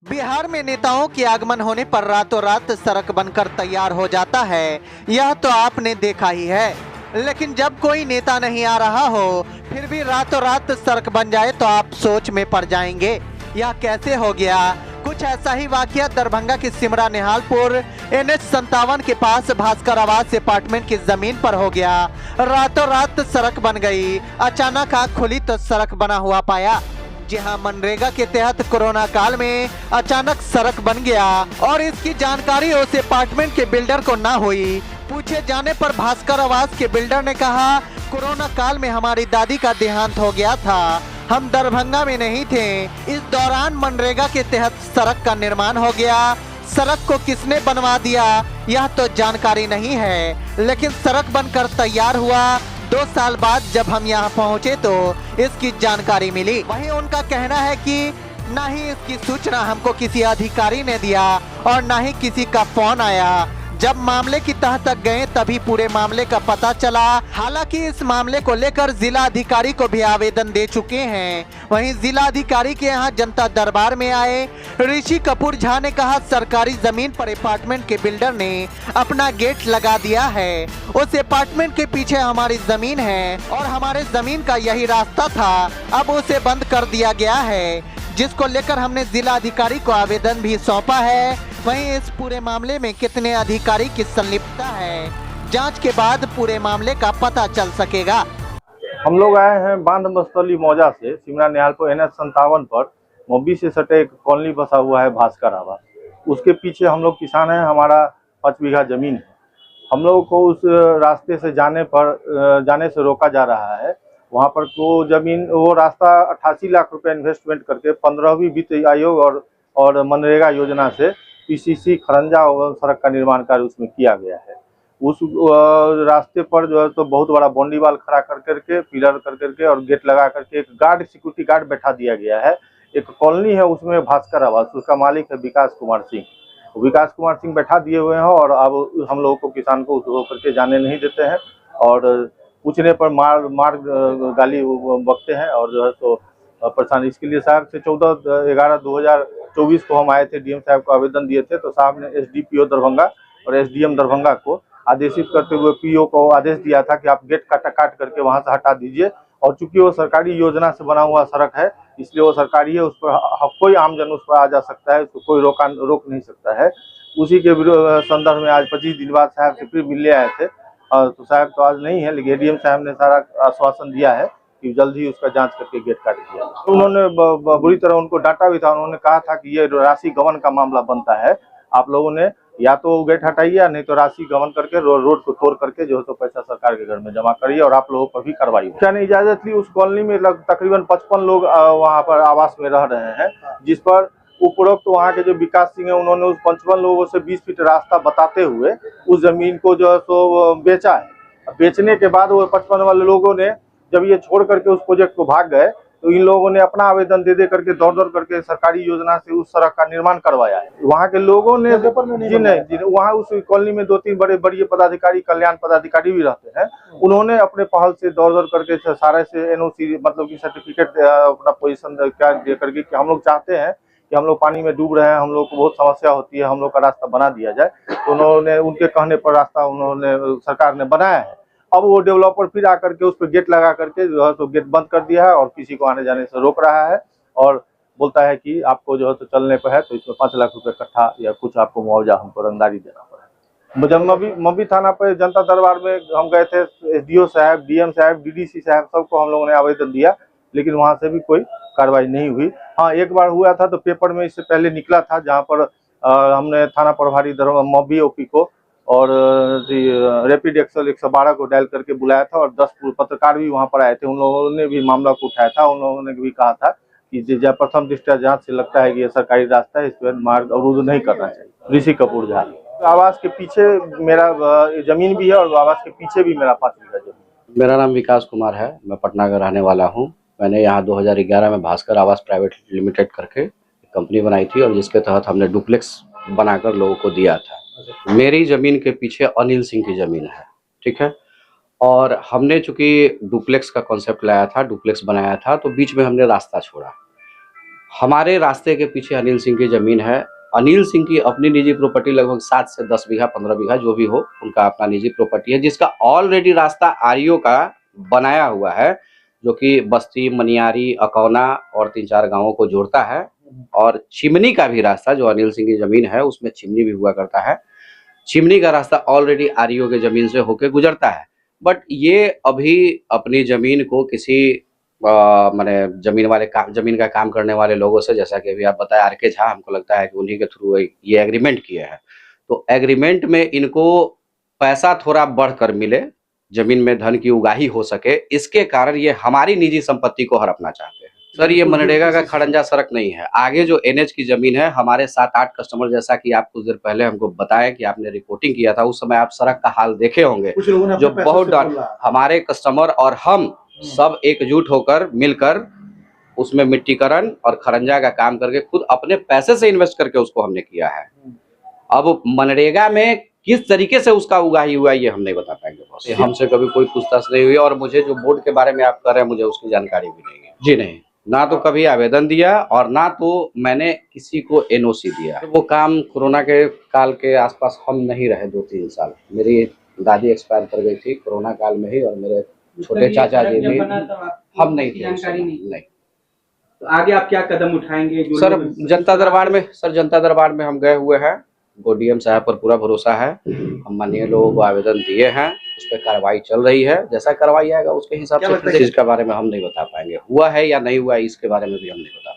बिहार में नेताओं के आगमन होने पर रातों रात सड़क बनकर तैयार हो जाता है, यह तो आपने देखा ही है। लेकिन जब कोई नेता नहीं आ रहा हो फिर भी रातों रात सड़क बन जाए तो आप सोच में पड़ जाएंगे, यह कैसे हो गया। कुछ ऐसा ही वाकया दरभंगा के सिमरा निहालपुर NH 57 के पास भास्कर आवास अपार्टमेंट की जमीन पर हो गया। रातों रात सड़क बन गई। अचानक आँख खुली तो सड़क बना हुआ पाया। जी हाँ, मनरेगा के तहत कोरोना काल में अचानक सड़क बन गया और इसकी जानकारी उस अपार्टमेंट के बिल्डर को ना हुई। पूछे जाने पर भास्कर आवास के बिल्डर ने कहा, कोरोना काल में हमारी दादी का देहांत हो गया था, हम दरभंगा में नहीं थे। इस दौरान मनरेगा के तहत सड़क का निर्माण हो गया। सड़क को किसने बनवा दिया यह तो जानकारी नहीं है, लेकिन सड़क बनकर तैयार हुआ। 2 साल बाद जब हम यहाँ पहुँचे तो इसकी जानकारी मिली। वहीं उनका कहना है कि न ही इसकी सूचना हमको किसी अधिकारी ने दिया और न ही किसी का फोन आया। जब मामले की तह तक गए तभी पूरे मामले का पता चला। हालांकि इस मामले को लेकर जिला अधिकारी को भी आवेदन दे चुके हैं। वहीं जिला अधिकारी के यहाँ जनता दरबार में आए ऋषि कपूर झा ने कहा, सरकारी जमीन पर अपार्टमेंट के बिल्डर ने अपना गेट लगा दिया है। उस अपार्टमेंट के पीछे हमारी जमीन है और हमारे जमीन का यही रास्ता था, अब उसे बंद कर दिया गया है, जिसको लेकर हमने जिला अधिकारी को आवेदन भी सौंपा है। वहीं इस पूरे मामले में कितने अधिकारी की संलिप्तता है, जांच के बाद पूरे मामले का पता चल सकेगा। हम लोग आए हैं बांध मस्तली मौजा से सिमरा निहालपुर NH 57 पर मोबी से सटे एक कॉलोनी बसा हुआ है भास्कर आवास। उसके पीछे हम लोग किसान हैं, हमारा 5 बीघा जमीन है। हम लोगों को उस रास्ते से जाने से रोका जा रहा है। वहाँ पर तो जमीन वो रास्ता 88 लाख रुपए इन्वेस्टमेंट करके 15वीं वित्त आयोग और मनरेगा योजना से PCC खरंजा सड़क का निर्माण कार्य उसमें किया गया है। उस रास्ते पर जो है तो बहुत बड़ा बाउंड्री वाल खड़ा कर करके पिलर कर करके और गेट लगा करके एक गार्ड सिक्योरिटी गार्ड बैठा दिया गया है। एक कॉलोनी है उसमें भास्कर आवास, उसका मालिक है विकास कुमार सिंह। विकास कुमार सिंह बैठा दिए हुए हैं और अब हम लोगों को किसान को उस करके जाने नहीं देते हैं और पूछने पर मार गाली बकते हैं और जो है तो परेशान। इसके लिए साहब से 14/11/2024 को हम आए थे, DM साहब को आवेदन दिए थे, तो साहब ने SDPO दरभंगा और SDM दरभंगा को आदेशित करते हुए PO को आदेश दिया था कि आप गेट काट करके वहां से हटा दीजिए। और चूंकि वो सरकारी योजना से बना हुआ सड़क है इसलिए वो सरकारी है, उस पर कोई आमजन उस पर आ जा सकता है, उसको कोई रोक नहीं सकता है। उसी के संदर्भ में आज 25 दिन बाद साहब से फिर मिलने आए थे तो साहब तो आज नहीं है, लेकिन ADM साहब ने सारा आश्वासन दिया है कि जल्द ही उसका जांच करके गेट काट दिया। तो उन्होंने बुरी तरह उनको डांटा भी था। उन्होंने कहा था कि ये राशि गबन का मामला बनता है, आप लोगों ने या तो गेट हटाइए या नहीं तो राशि गबन करके रोड को तोड़ करके जो है तो पैसा सरकार के घर में जमा करिए और आप लोगों पर भी कार्रवाई हो। क्या ने इजाजत ली, उस कॉलोनी में तकरीबन 55 लोग वहाँ पर आवास में रह रहे हैं, जिस पर उपरोक्त तो वहाँ के जो विकास सिंह है उन्होंने उस 55 लोगों से 20 फीट रास्ता बताते हुए उस जमीन को जो है तो बेचा है। बेचने के बाद वो 55 वाले लोगों ने जब ये छोड़ करके उस प्रोजेक्ट को भाग गए तो इन लोगों ने अपना आवेदन दे करके दौड़ करके सरकारी योजना से उस सड़क का निर्माण करवाया है। वहाँ के लोगों ने जी नहीं, वहाँ उस कॉलोनी में 2-3 बड़े पदाधिकारी, कल्याण पदाधिकारी भी रहते हैं। उन्होंने अपने पहल से दौड़ करके सारे से NOC मतलब की सर्टिफिकेट अपना पोजीशन क्या दे करके कि हम लोग चाहते हैं कि हम लोग पानी में डूब रहे हैं, हम लोग को बहुत समस्या होती है, हम लोग का रास्ता बना दिया जाए। तो उन्होंने उनके कहने पर रास्ता उन्होंने सरकार ने बनाया है। अब वो डेवलपर फिर आकर के उस पर गेट लगा करके जो है तो गेट बंद कर दिया है और किसी को आने जाने से रोक रहा है और बोलता है कि आपको जो है तो चलने पर है तो इसमें 5 लाख रुपए कट्ठा या कुछ आपको मुआवजा हमको रंगदारी देना पड़ा। जब मबी थाना पर जनता दरबार में हम गए थे, SDO साहब, DM साहब, DDC साहब सबको हम लोगों ने आवेदन दिया, लेकिन वहाँ से भी कोई कार्रवाई नहीं हुई। हाँ, एक बार हुआ था तो पेपर में इससे पहले निकला था, जहाँ पर हमने थाना प्रभारी मबी OP को और रैपिड एक्शन 112 को डायल करके बुलाया था और 10 पत्रकार भी वहां पर आए थे। उन लोगों ने भी मामला को उठाया था। उन लोगों ने भी कहा था कि जब प्रथम दृष्टया जांच से लगता है कि ये सरकारी रास्ता है, इस पर मार्ग अवरुद्ध नहीं करना चाहिए। ऋषि कपूर झा। आवास के पीछे मेरा जमीन भी है और आवास के पीछे भी मेरा 5 बीघा जमीन। मेरा नाम विकास कुमार है, मैं पटना का रहने वाला हूँ। मैंने यहाँ 2011 में भास्कर आवास प्राइवेट लिमिटेड करके कंपनी बनाई थी और जिसके तहत हमने डुप्लेक्स बनाकर लोगों को दिया था। मेरी जमीन के पीछे अनिल सिंह की जमीन है, ठीक है। और हमने चूंकि डुप्लेक्स का कॉन्सेप्ट लाया था, डुप्लेक्स बनाया था, तो बीच में हमने रास्ता छोड़ा। हमारे रास्ते के पीछे अनिल सिंह की जमीन है। अनिल सिंह की अपनी निजी प्रॉपर्टी लगभग 7 से 10 बीघा 15 बीघा जो भी हो, उनका अपना निजी प्रॉपर्टी है, जिसका ऑलरेडी रास्ता आरईओ का बनाया हुआ है, जो कि बस्ती, मनियारी, अकौना और 3-4 गांवों को जोड़ता है। और चिमनी का भी रास्ता, जो अनिल सिंह की जमीन है उसमें चिमनी भी हुआ करता है, चिमनी का रास्ता ऑलरेडी आरईओ के जमीन से होकर गुजरता है। बट ये अभी अपनी जमीन को किसी माने जमीन का काम करने वाले लोगों से, जैसा कि अभी आप बताए आर के झा, हमको लगता है कि उन्हीं के थ्रू ये एग्रीमेंट किए हैं। तो एग्रीमेंट में इनको पैसा थोड़ा बढ़कर मिले, जमीन में धन की उगाही हो सके, इसके कारण ये हमारी निजी संपत्ति को हड़पना चाहते हैं। सर, ये मनरेगा का खड़ंजा सड़क नहीं है। आगे जो एनएच की जमीन है, हमारे 7-8 कस्टमर, जैसा कि आप कुछ देर पहले हमको बताया कि आपने रिपोर्टिंग किया था, उस समय आप सड़क का हाल देखे होंगे, जो बहुत हमारे कस्टमर और हम सब एकजुट होकर मिलकर उसमें मिट्टीकरण और खरंजा का काम करके खुद अपने पैसे से इन्वेस्ट करके उसको हमने किया है। अब मनरेगा में किस तरीके से उसका उगाही हुआ ये हम नहीं बता पाएंगे बॉस। हमसे कभी कोई पूछताछ नहीं हुई, और मुझे जो बोर्ड के बारे में आप कर रहे हैं मुझे उसकी जानकारी भी नहीं है। जी नहीं, ना तो कभी आवेदन दिया और ना तो मैंने किसी को एनओसी दिया। वो काम कोरोना के काल के आसपास हम नहीं रहे 2-3 साल। मेरी दादी एक्सपायर कर गई थी कोरोना काल में ही, और मेरे छोटे चाचा जी भी, हम नहीं थे, नहीं। तो आगे आप क्या कदम उठाएंगे? सर, जनता दरबार में हम गए हुए हैं, डीएम साहब पर पूरा भरोसा है। हम माननीय लोगों को आवेदन दिए हैं, उस पर कार्रवाई चल रही है। जैसा कार्रवाई आएगा उसके हिसाब से, इस चीज के बारे में हम नहीं बता पाएंगे। हुआ है या नहीं हुआ इसके बारे में भी हम नहीं बता